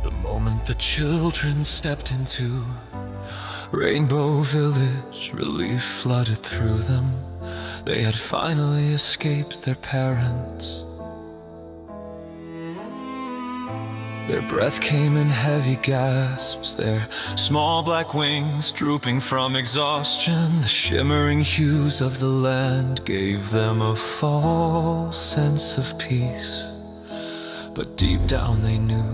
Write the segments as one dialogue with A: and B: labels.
A: The moment the children stepped into Rainbow Village, relief flooded through them. They had finally escaped their parents. Their breath came in heavy gasps, their small black wings drooping from exhaustion. The shimmering hues of the land gave them a false sense of peace. But deep down they knew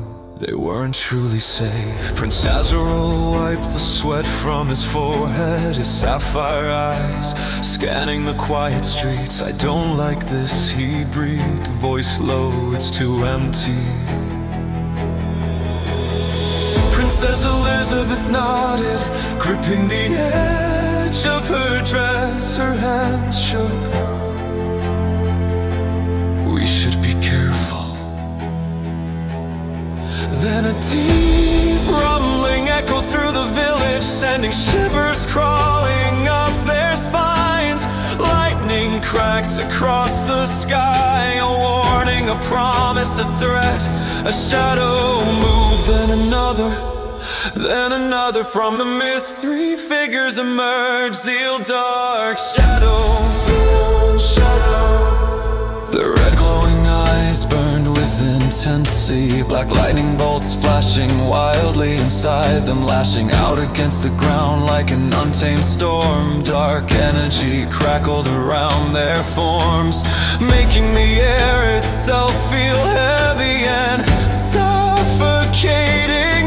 A: they weren't truly safe. Prince Azrael wiped the sweat from his forehead, his sapphire eyes scanning the quiet streets. "I don't like this," he breathed, voice low, "it's too empty." Princess Elizabeth nodded, gripping the edge of her dress. Her hands shook. "We should be careful." Then a deep rumbling echoed through the village, sending shivers crawling up their spines. Lightning cracked across the sky, a warning, a promise, a threat. A shadow moved, then another from the mist. Three figures emerged, zeal, dark shadow. The red glowing eyes burned with intensity, black lightning bolts flashing wildly inside them, lashing out against the ground like an untamed storm. Dark energy crackled around their forms, making the air itself feel heavy and suffocating.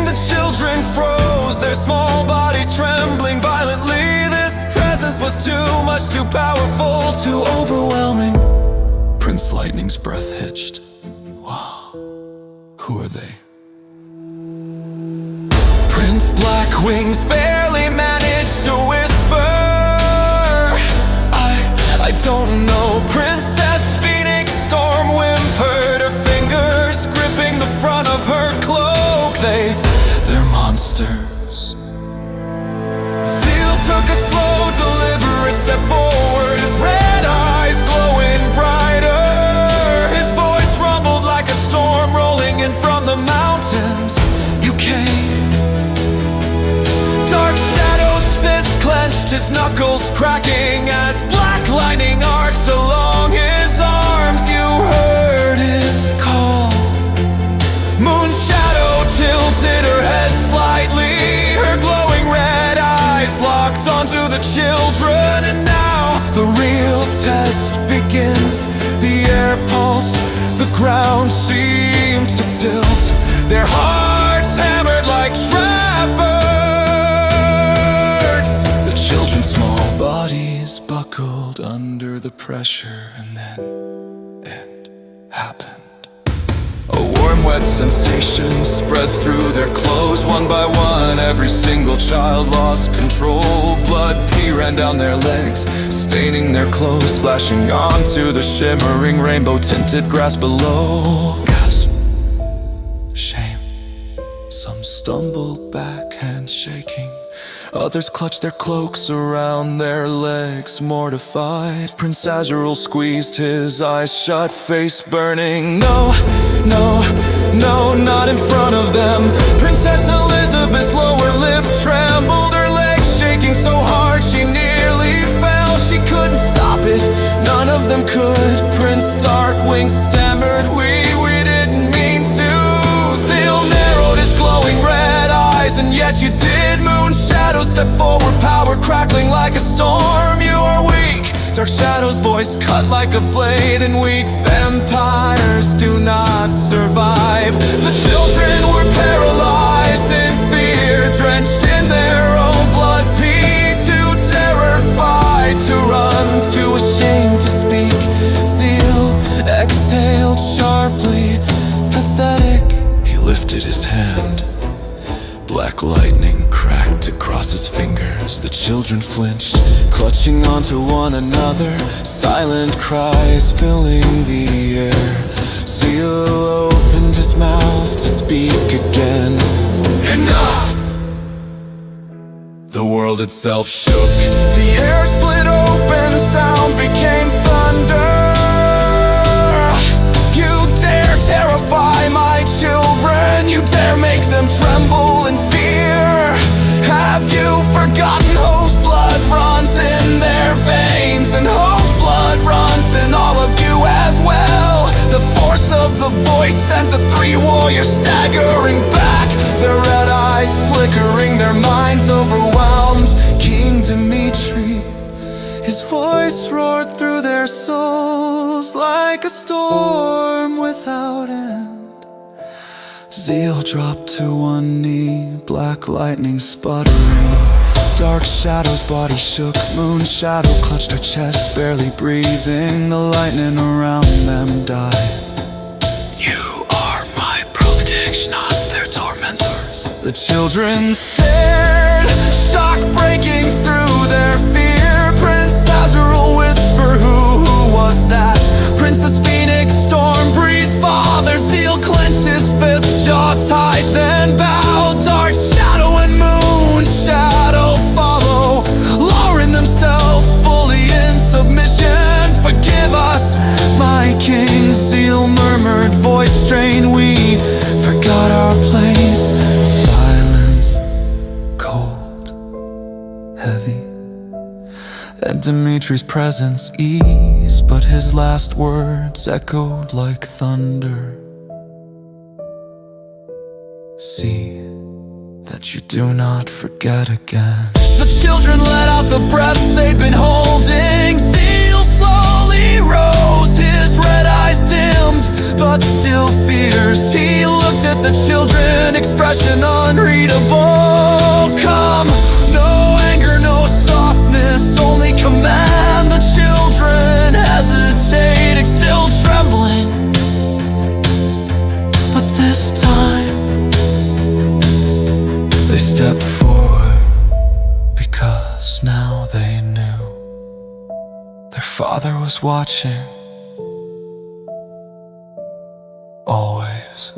A: The children froze, their small bodies trembling violently. This presence was too much, too powerful, too overwhelming. Prince Lightning's breath hitched. Wow, who are they? Prince Black Wings barely managed to whisper, I don't know. Princess Phoenix Storm whimpered, her fingers gripping the front of her cloak. They're monsters. Seal took a slow, deliberate step forward, his red eyes glowing brighter. His voice rumbled like a storm rolling in from the mountains. You came. Dark Shadow's fist clenched, his knuckles cracking as black lightning arched along his arms. You heard his call. Moon Shadow tilted her head slightly, her glowing red eyes locked onto the children. And now the real test begins. The air pulsed, the ground seemed to tilt, their hearts hammered like trapper's. The children's small bodies buckled under the pressure, and then it happened. A warm, wet sensation spread through their clothes. One by one, every single child lost control. Blood pee ran down their legs, staining their clothes, splashing onto the shimmering rainbow-tinted grass below. Gasp. Shame. Some stumbled back, hands shaking. Others clutched their cloaks around their legs, mortified. Prince Azrael squeezed his eyes shut, face burning. No, not in front of them. Princess Elizabeth's lower lip trembled, her legs shaking so hard she nearly fell. She couldn't stop it, none of them could. Prince Darkwing stammered, we didn't mean to. Zeal narrowed his glowing red eyes, and yet you did. Moon Shadow stepped forward, power crackling like a storm. You are weak. Dark Shadow's voice cut like a blade, and weak vampires do not survive. The children were paralyzed in fear, drenched in their own blood pee, too terrified to run, too ashamed to speak. Zeal exhaled sharply, pathetic. He lifted his hand. Black lightning cracked across his fingers. The children flinched, clutching onto one another. Silent cries filling the air. Zeal opened his mouth to speak again. Enough! The world itself shook. The air split open, sound became thunder. You dare terrify my children, you dare make them voice sent the three warriors staggering back, their red eyes flickering, their minds overwhelmed. King Dimitri, his voice roared through their souls like a storm without end. Zeal dropped to one knee, black lightning sputtering. Dark shadows, body shook, moon shadow clutched her chest, barely breathing. The lightning around them died. You are my protection, not their tormentors. The children stared, shock breaking through their fear. Prince Azrael whispered, who was that? Princess Phoenix storm breathed, Father Zeal clenched his fist, jaw tight, then bowed. Dark shadow and moon shadow follow, lowering themselves fully in submission. Forgive us, my king, Zeal murmured, voice strained. We forgot our place. Silence, cold, heavy, and Dimitri's presence eased, but his last words echoed like thunder. See that you do not forget again. The children let out the breaths they'd been holding. Zeal slowly rose, his red eyes dimmed, but still fierce. He looked at the children, expression unreadable. Come, no anger, no softness, only command. The children hesitating, still trembling, but this time they stepped forward, because now they knew their father was watching, always.